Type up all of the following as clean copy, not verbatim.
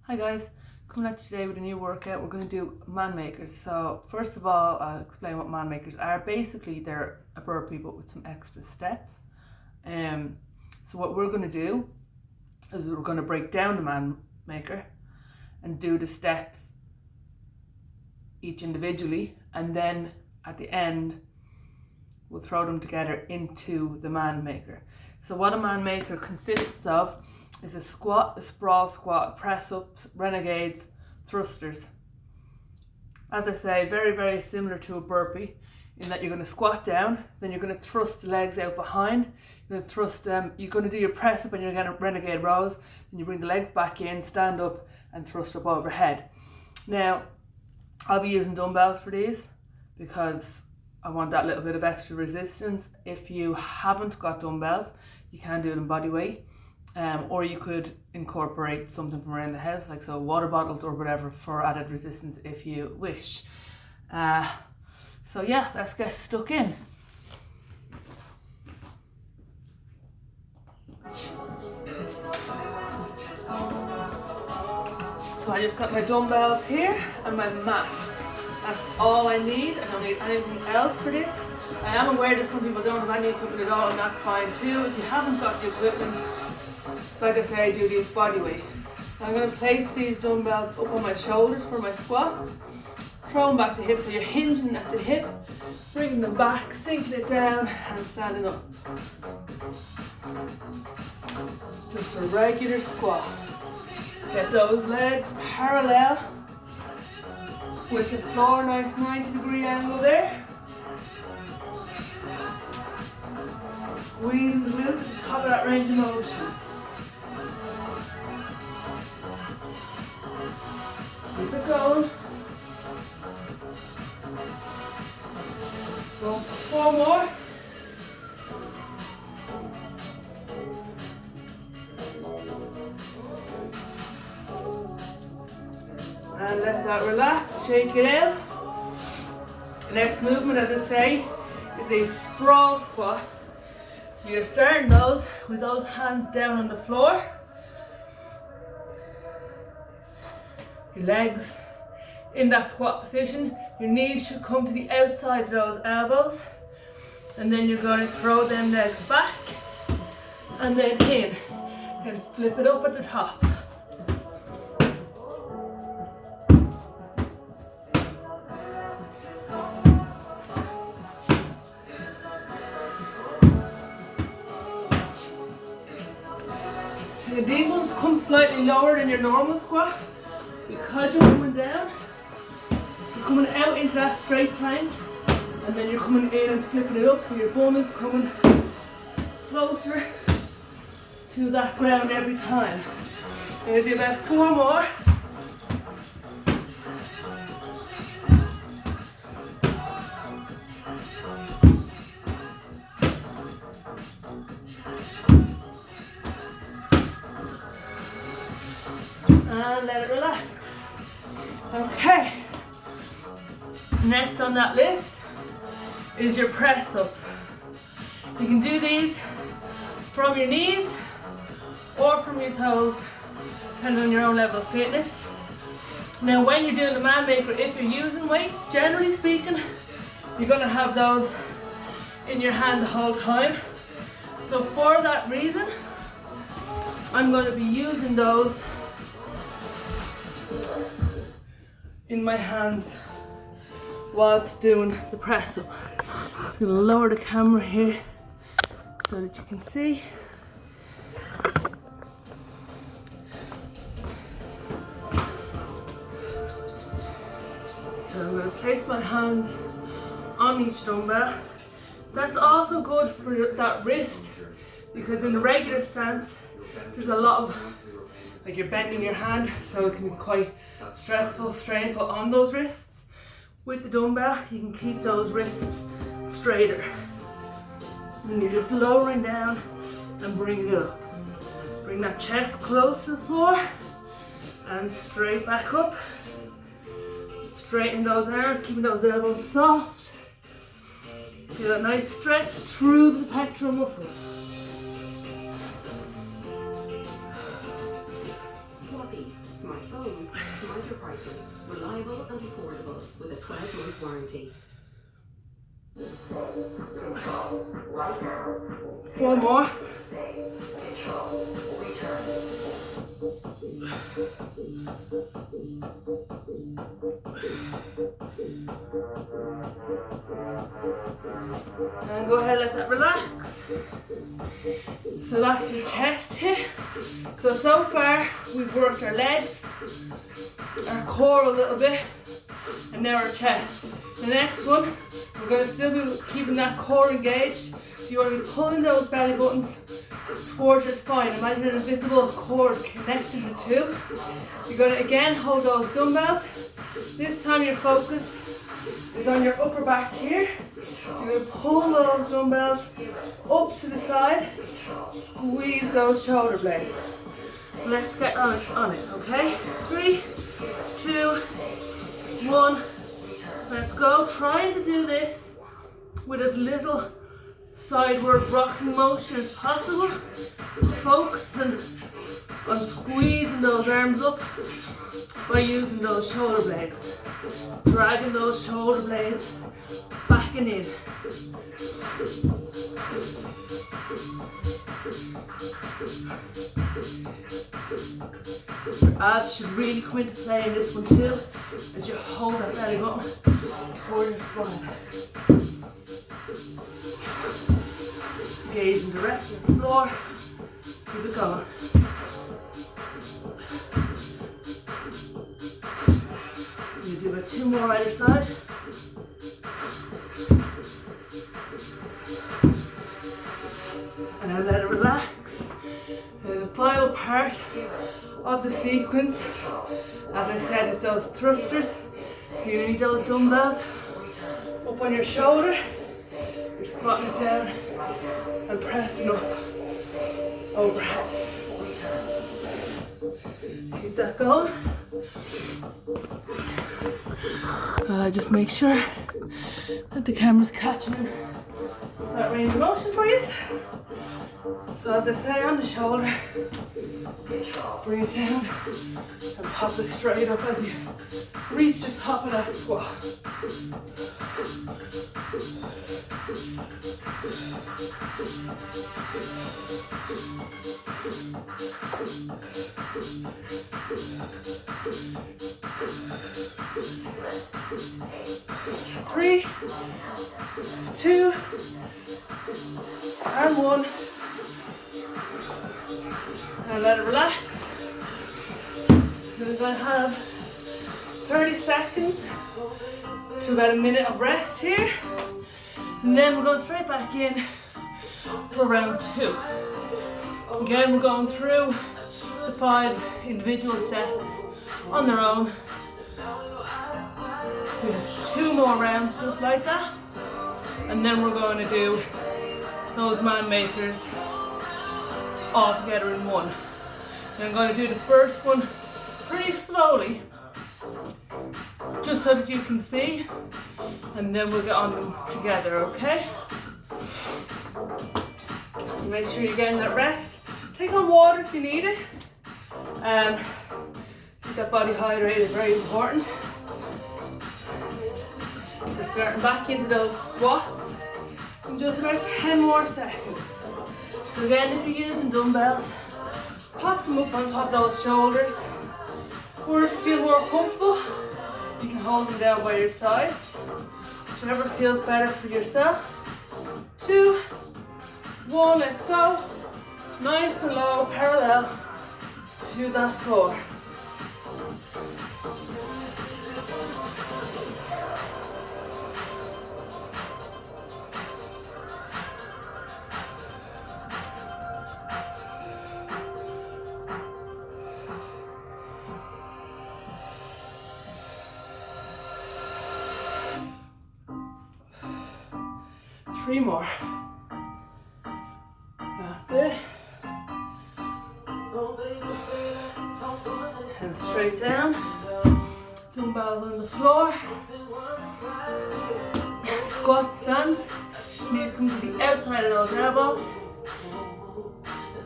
Hi guys, coming at you today with a new workout. We're going to do man makers. So first of all, I'll explain what man makers are. Basically, they're a burpee but with some extra steps. So what we're going to do is we're going to break down the man maker and do the steps each individually, and then at the end we'll throw them together into the man maker. So what a man maker consists of is a squat, a sprawl squat, press ups, renegades, thrusters. As I say, very similar to a burpee in that you're going to squat down, then you're going to thrust the legs out behind, you're going to thrust you're going to do your press up and you're going to renegade rows, then you bring the legs back in, stand up and thrust up overhead. Now I'll be using dumbbells for these because I want that little bit of extra resistance. If you haven't got dumbbells, you can do it in body weight. Or you could incorporate something from around the house, like so water bottles or whatever, for added resistance if you wish. So yeah, let's get stuck in. So I just got my dumbbells here and my mat. That's all I need. I don't need anything else for this. I am aware that some people don't have any equipment at all, and that's fine too. If you haven't got the equipment, like I say, I do these body weight. So I'm going to place these dumbbells up on my shoulders for my squats, throwing back the hip, so you're hinging at the hip, bringing them back, sinking it down and standing up. Just a regular squat. Get those legs parallel with the floor, nice 90-degree angle there. Squeeze the glutes at the top of that range of motion. Keep it going. Go for 4 more. And let that relax, shake it out. The next movement, as I say, is a sprawl squat. So you're starting those with those hands down on the floor. Your legs in that squat position. Your knees should come to the outsides of those elbows. And then you're going to throw them legs back and then in. And flip it up at the top. And these ones come slightly lower than your normal squat. Because you're coming down, you're coming out into that straight plank, and then you're coming in and flipping it up, so your bum is coming closer to that ground every time. We're going to do about 4 more. And let it relax. Okay, next on that list is your press ups. You can do these from your knees or from your toes, depending on your own level of fitness. Now when you're doing the man maker, if you're using weights, generally speaking, you're going to have those in your hand the whole time. So for that reason, I'm going to be using those in my hands whilst doing the press up. I'm going to lower the camera here so that you can see. So I'm going to place my hands on each dumbbell. That's also good for that wrist, because in the regular stance there's a lot of, like, you're bending your hand, so it can be quite stressful, strainful on those wrists. With the dumbbell, you can keep those wrists straighter. And you're just lowering down and bringing it up. Bring that chest close to the floor and straight back up. Straighten those arms, keeping those elbows soft. Get a nice stretch through the pectoral muscles. Smart phones, smarter prices, reliable and affordable with a 12-month warranty. Four more. And go ahead, let that relax. So that's your chest hit. So far we've worked our legs, our core a little bit, and now our chest. The next one, we're going to still be keeping that core engaged. So you want to be pulling those belly buttons towards your spine. Imagine an invisible cord connecting the two. You're going to again hold those dumbbells. This time your focus is on your upper back here. You're going to pull those dumbbells up to the side. Squeeze those shoulder blades. Let's get on it, okay? 3, 2, 1. Let's go. Trying to do this with as little sideward rocking motion as possible. Focusing on squeezing those arms up by using those shoulder blades. Dragging those shoulder blades back and in. Your abs should really come into play in this one too, as you hold that belly button toward your spine. Gazing directly at the floor. Keep it going. You do about 2 more either side. And now let it relax. And the final part of the sequence, as I said, is those thrusters. So you need those dumbbells up on your shoulder. You're squatting it down and pressing up overhead. Keep that going. And I just make sure that the camera's catching that range of motion for you. So as I say, on the shoulder, bring it down and pop it straight up as you reach the top of that squat. Three, 2, and 1. And let it relax. So we're going to have 30 seconds to about a minute of rest here. And then we're going straight back in for round 2. Again, we're going through the 5 individual steps on their own. We have 2 more rounds just like that. And then we're going to do those man makers all together in one. And I'm going to do the first one pretty slowly, just so that you can see, and then we'll get on them together, okay? So make sure you're getting that rest. Take on water if you need it. Keep that body hydrated, very important. We're starting back into those squats in just about 10 more seconds. So again, if you're using dumbbells, pop them up on top of those shoulders. Or if you feel more comfortable, you can hold them down by your sides. Whichever feels better for yourself. 2, 1, let's go. Nice and low, parallel to that floor. Three more. That's it. And straight down. Dumbbells on the floor. Squat stance. Knees come to the outside of those elbows.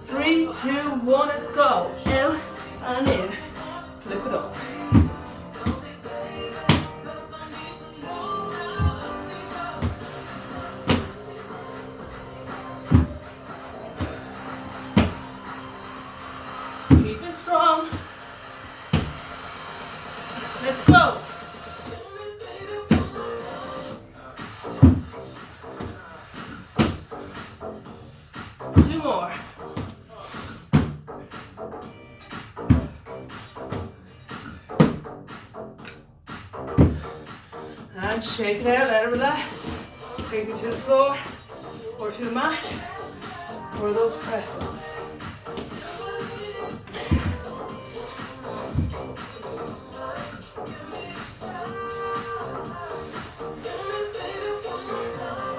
3, 2, 1, let's go. Out and in. Flip And shake it out, let it relax. Take it to the floor or to the mat for those press-ups.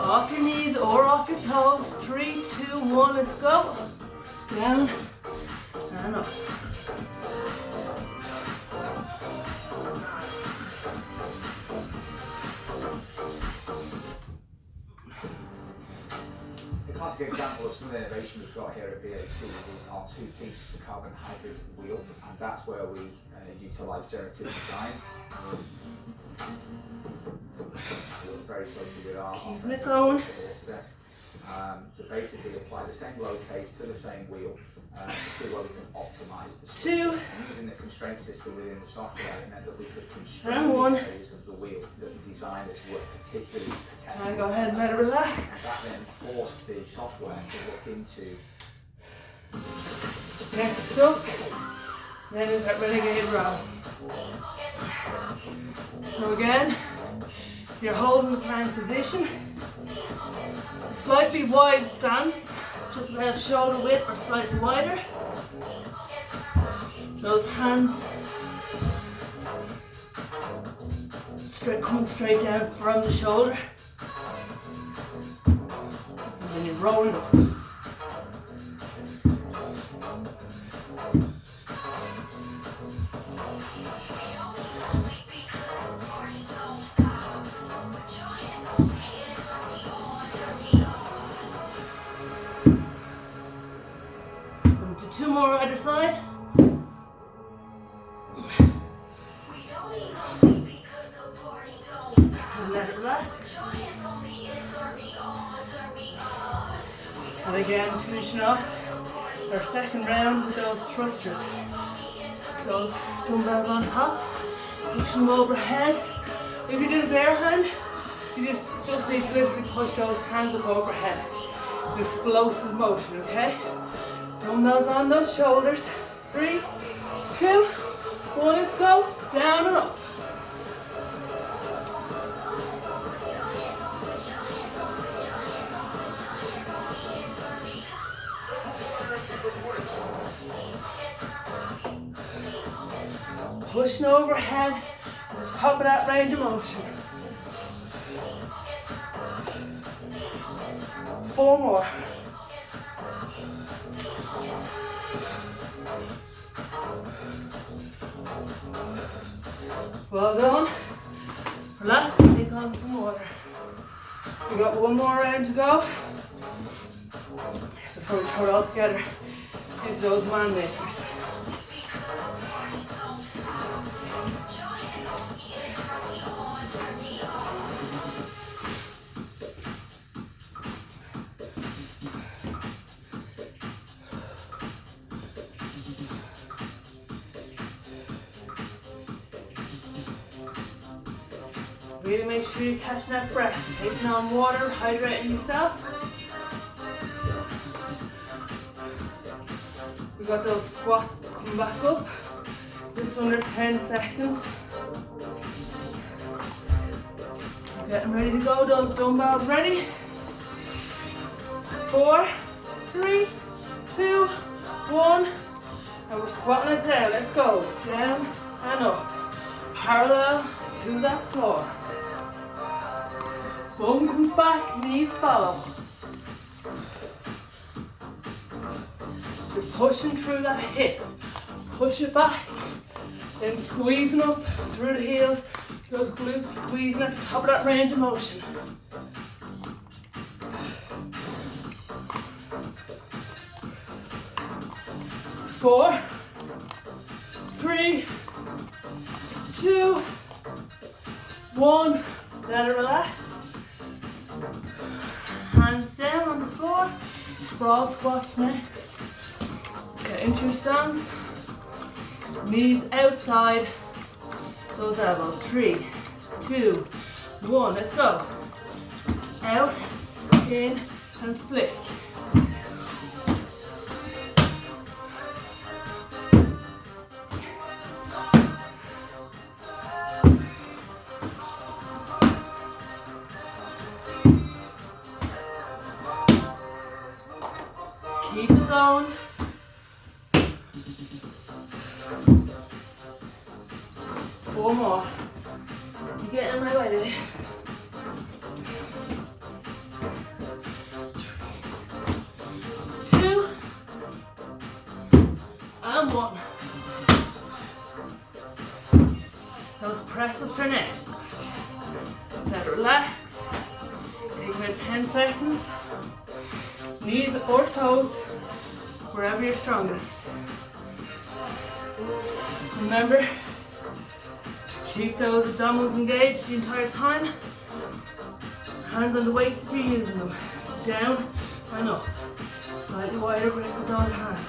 Off your knees or off your toes. 3, 2, 1, let's go. Down and up. The classic example of some of the innovation we've got here at BAC is our two-piece carbon hybrid wheel, and that's where we utilise generative design. We work very closely with our Keeping it going. to basically apply the same load case to the same wheel to see where we can optimise the structure. 2. And using the constraint system within the software, it meant that we could And constrain 1. the areas of the wheel that we designed it to work particularly potentially. And go ahead and let it relax. That then forced the software to look into. Next up, then is that renegade row. So again, you're holding the plank position. Slightly wide stance, just about shoulder width or slightly wider. Those hands coming straight down from the shoulder. And then you're rolling up. Two more either side. And let it relax. And again, finishing off our second round with those thrusters. Those dumbbells on top, pushing them overhead. If you do the bare hand, you just need to literally push those hands up overhead. It's explosive motion, okay? Dumbbells on those shoulders. 3, 2, 1, let's go. Down and up. Pushing overhead at the top of that range of motion. 4 more. Well done. Relax and take on some water. We got one more round to go before we throw it all together into those man makers. Really make sure you're catching that breath, taking on water, hydrating yourself. We got those squats coming back up, just under 10 seconds. Getting ready to go, those dumbbells ready. 4, 3, 2, 1, and we're squatting it down. Let's go, down and up, parallel to that floor. Bum comes back, knees follow. You're pushing through that hip. Push it back. Then squeezing up through the heels. Those glutes squeezing at the top of that range of motion. 4, 3, 2, 1. Let it relax. Hands down on the floor. Sprawl squats next. Get into your stance. Knees outside those elbows. 3, 2, 1. Let's go. Out, in, and flick. 4 more. You get in my way, baby. 2 and 1. Those press ups are next. Let it relax. Take about 10 seconds. Knees or toes, wherever you're strongest. Remember to keep those abdominals engaged the entire time. Hands on the weights if you're using them. Down and up. Slightly wider grip with those hands.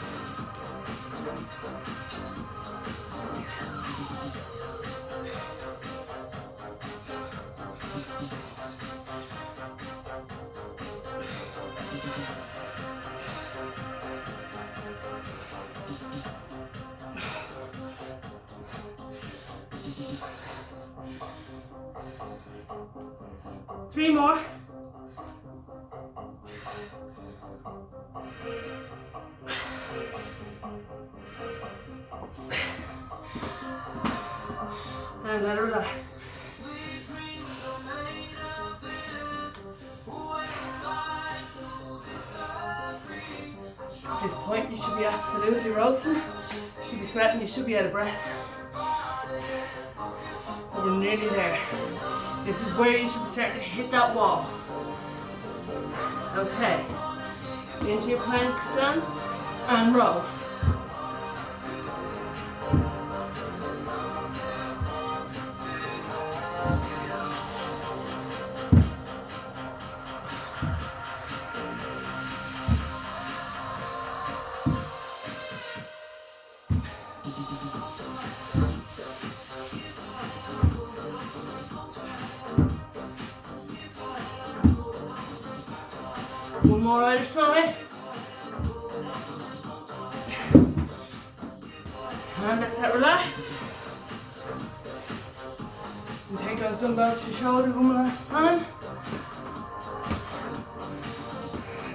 Three more. And let it relax. At this point, you should be absolutely roasting. You should be sweating. You should be out of breath. So we're nearly there. This is where you should be starting to hit that wall. Okay. Into your plank stance and roll. One more either side. And let that relax. And take those dumbbells to your shoulders one last time.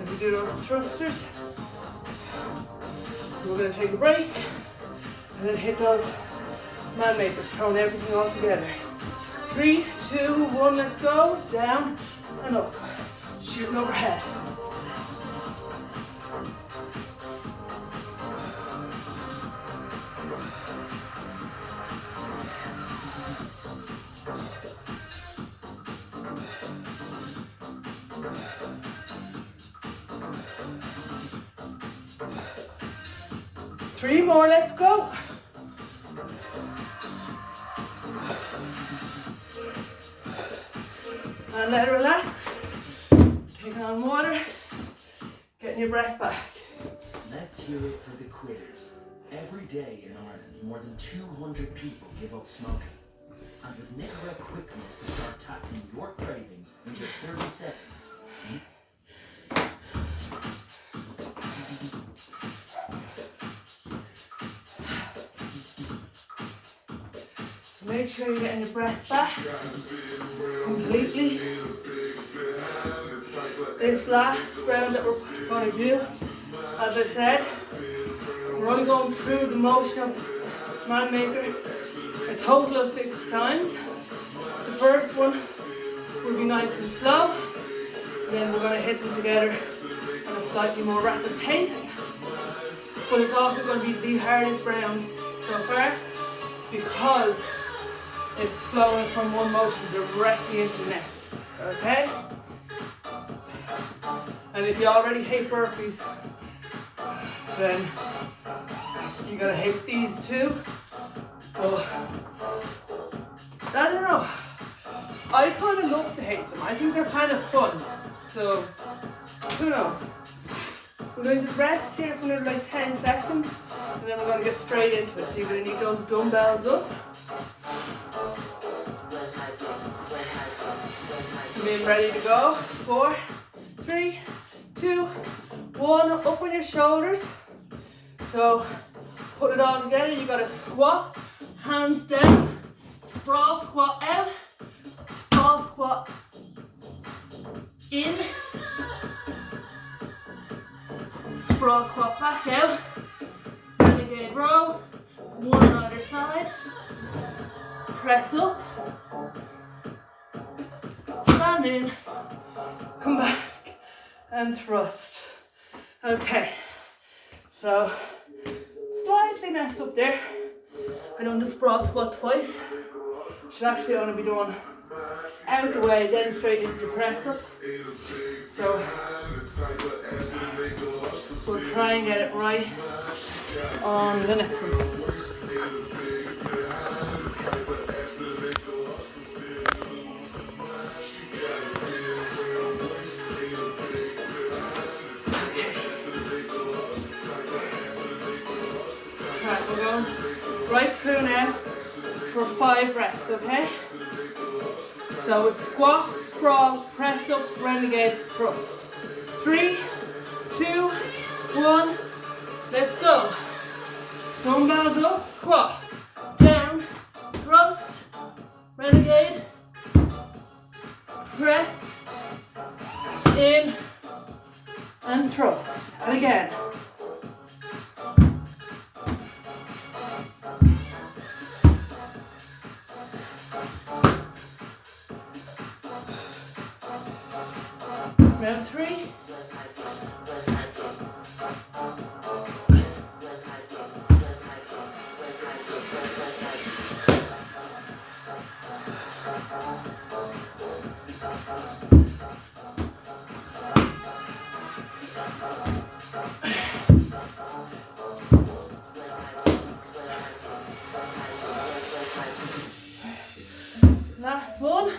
As we do those thrusters. We're going to take a break. And then hit those man makers, throwing everything all together. 3, 2, 1, let's go. Down and up. Shooting overhead. Three more, let's go. And let it relax. Take on water. Getting your breath back. Let's hear it for the quitters. Every day in Ireland, more than 200 people give up smoking. And with nickel quickness to start tackling your cravings in just 30 seconds. So make sure you're getting your breath back completely. This last round that we're going to do, as I said, we're only going through the motion of man maker a total of 6 times. The first one will be nice and slow, and then we're going to hit them together at a slightly more rapid pace. But it's also going to be the hardest round so far because it's flowing from one motion directly into the next. Okay? And if you already hate burpees, then you're gonna hate these too. But I don't know. I kind of love to hate them. I think they're kind of fun. So who knows? We're going to rest here for another like 10 seconds, and then we're going to get straight into it. So you're going to need those dumbbells up. Come in ready to go. 4, 3, 2, 1. Up on your shoulders. So put it all together. You got to squat, hands down, sprawl squat out, sprawl squat in, sprawl squat back out, renegade row, one on either side, press up, stand in, come back and thrust. Okay, so slightly messed up there. I done the sprawl squat twice. Should actually only be done out the way, then straight into the press up. So we'll try and get it right on the next one. Right, we're going right through now for 5 reps, okay? So it's squat, sprawl, press up, renegade, thrust. 3, 2, 1, let's go. Dumbbells up, squat, down, thrust, renegade, press, in, and thrust. And again. Round 3. Last one.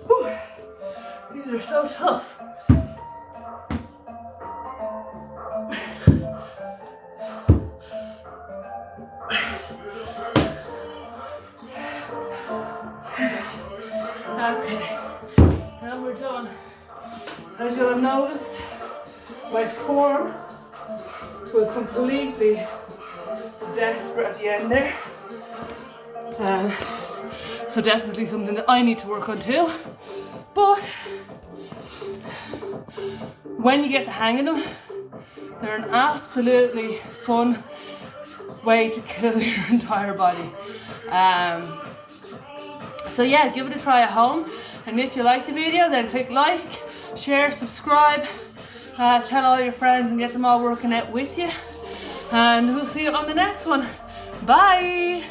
Whew. These are so tough. Okay, now we're done. As you'll have noticed, my form was completely desperate at the end there. So definitely something that I need to work on too. But when you get the hang of them, they're an absolutely fun way to kill your entire body. So yeah, give it a try at home. And if you like the video, then click like, share, subscribe, tell all your friends and get them all working out with you. And we'll see you on the next one. Bye!